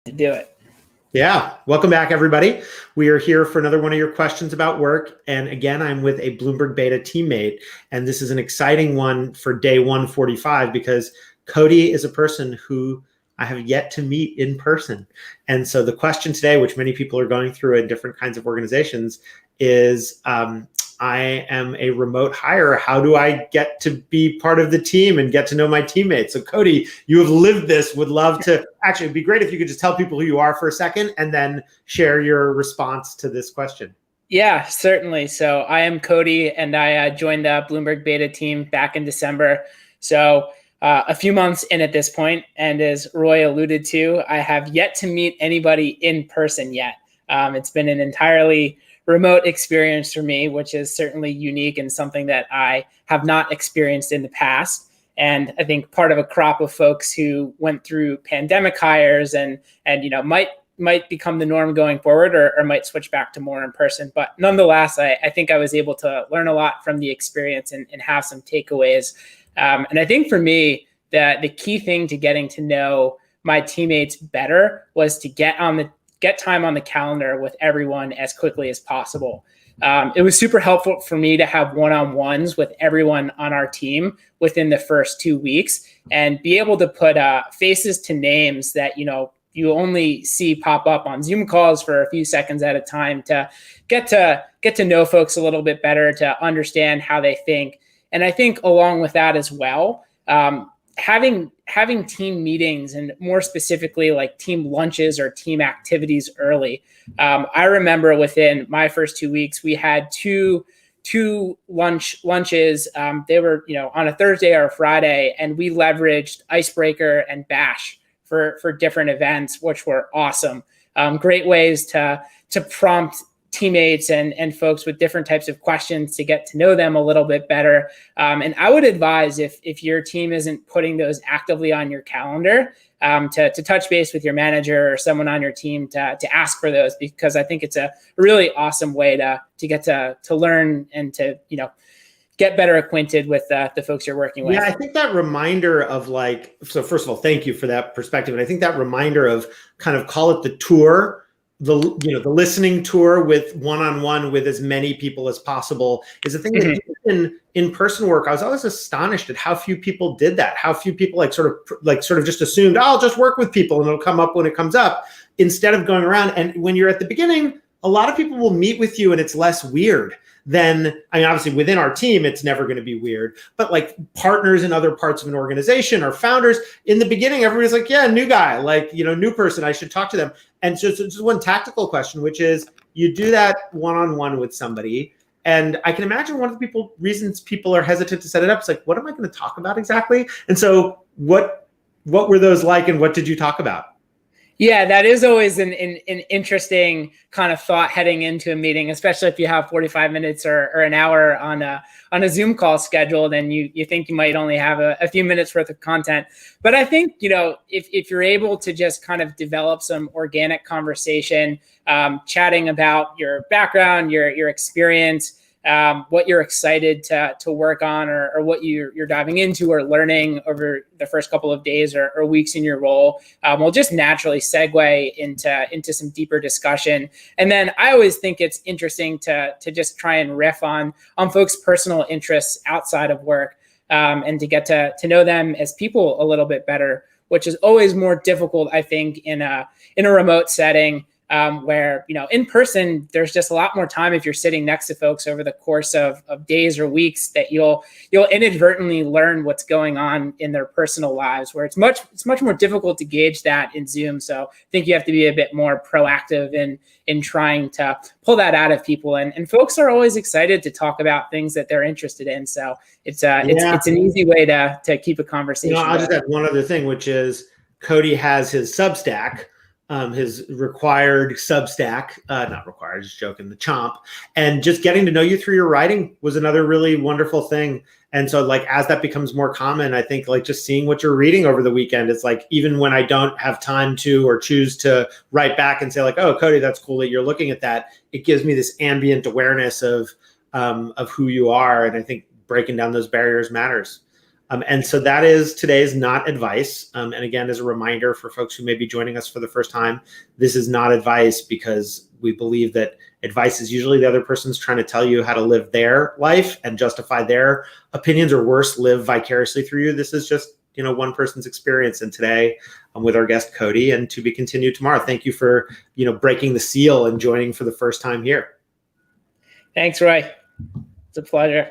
to do it. Yeah. Welcome back, everybody. We are here for another one of your questions about work. And again, I'm with a Bloomberg Beta teammate. And this is an exciting one for day 145 because Cody is a person who I have yet to meet in person. And so the question today, which many people are going through in different kinds of organizations, is I am a remote hire. How do I get to be part of the team and get to know my teammates? So Cody, you have lived this, would love to, actually it'd be great if you could just tell people who you are for a second and then share your response to this question. Yeah, certainly. So I am Cody and I joined the Bloomberg Beta team back in December. So a few months in at this point, and as Roy alluded to, I have yet to meet anybody in person yet. It's been an entirely remote experience for me, which is certainly unique and something that I have not experienced in the past. And I think part of a crop of folks who went through pandemic hires and might become the norm going forward or might switch back to more in person. But nonetheless, I think I was able to learn a lot from the experience and have some takeaways. And I think for me, the key thing to getting to know my teammates better was to get time on the calendar with everyone as quickly as possible. It was super helpful for me to have one-on-ones with everyone on our team within the first 2 weeks and be able to put faces to names that, you only see pop up on Zoom calls for a few seconds at a time to get to know folks a little bit better, to understand how they think. And I think along with that as well, having team meetings and more specifically like team lunches or team activities early. I remember within my first 2 weeks, we had two lunches. They were, on a Thursday or a Friday, and we leveraged Icebreaker and Bash for different events, which were awesome. Great ways to prompt teammates and folks with different types of questions to get to know them a little bit better. And I would advise if your team isn't putting those actively on your calendar, to touch base with your manager or someone on your team to ask for those, because I think it's a really awesome way to get to learn and to, get better acquainted with the folks you're working with. Yeah, I think that reminder of so first of all, thank you for that perspective. And I think that reminder of kind of call it the tour, the listening tour with one-on-one with as many people as possible is a thing that in-person work, I was always astonished at how few people did that. How few people sort of just assumed, oh, I'll just work with people and it'll come up when it comes up, instead of going around. And when you're at the beginning, a lot of people will meet with you and it's less weird than, obviously within our team, it's never going to be weird, but like partners in other parts of an organization or founders, in the beginning, everybody's like, yeah, new guy, new person, I should talk to them. And so just one tactical question, which is you do that one-on-one with somebody. And I can imagine one of the reasons people are hesitant to set it up is like, what am I going to talk about exactly? And so what were those like and what did you talk about? Yeah, that is always an interesting kind of thought heading into a meeting, especially if you have 45 minutes or an hour on a Zoom call scheduled and you think you might only have a few minutes worth of content. But I think, if you're able to just kind of develop some organic conversation, chatting about your background, your experience, what you're excited to work on or what you're diving into or learning over the first couple of days or weeks in your role, will just naturally segue into some deeper discussion. And then I always think it's interesting to just try and riff on folks' personal interests outside of work, and to get to know them as people a little bit better, which is always more difficult, I think, in a remote setting. Where, in person, there's just a lot more time if you're sitting next to folks over the course of days or weeks that you'll inadvertently learn what's going on in their personal lives, where it's much more difficult to gauge that in Zoom. So I think you have to be a bit more proactive in trying to pull that out of people. And folks are always excited to talk about things that they're interested in. So it's an easy way to keep a conversation. I'll just add one other thing, which is Cody has his Substack. His required Substack, not required, just joking, the Chomp, and just getting to know you through your writing was another really wonderful thing. And so as that becomes more common, I think just seeing what you're reading over the weekend, it's even when I don't have time to or choose to write back and say oh, Cody, that's cool that you're looking at that. It gives me this ambient awareness of who you are. And I think breaking down those barriers matters. And so that is today's not advice. And again, as a reminder for folks who may be joining us for the first time, this is not advice because we believe that advice is usually the other person's trying to tell you how to live their life and justify their opinions, or worse, live vicariously through you. This is just, one person's experience. And today I'm with our guest, Cody, and to be continued tomorrow. Thank you for, breaking the seal and joining for the first time here. Thanks, Roy. It's a pleasure.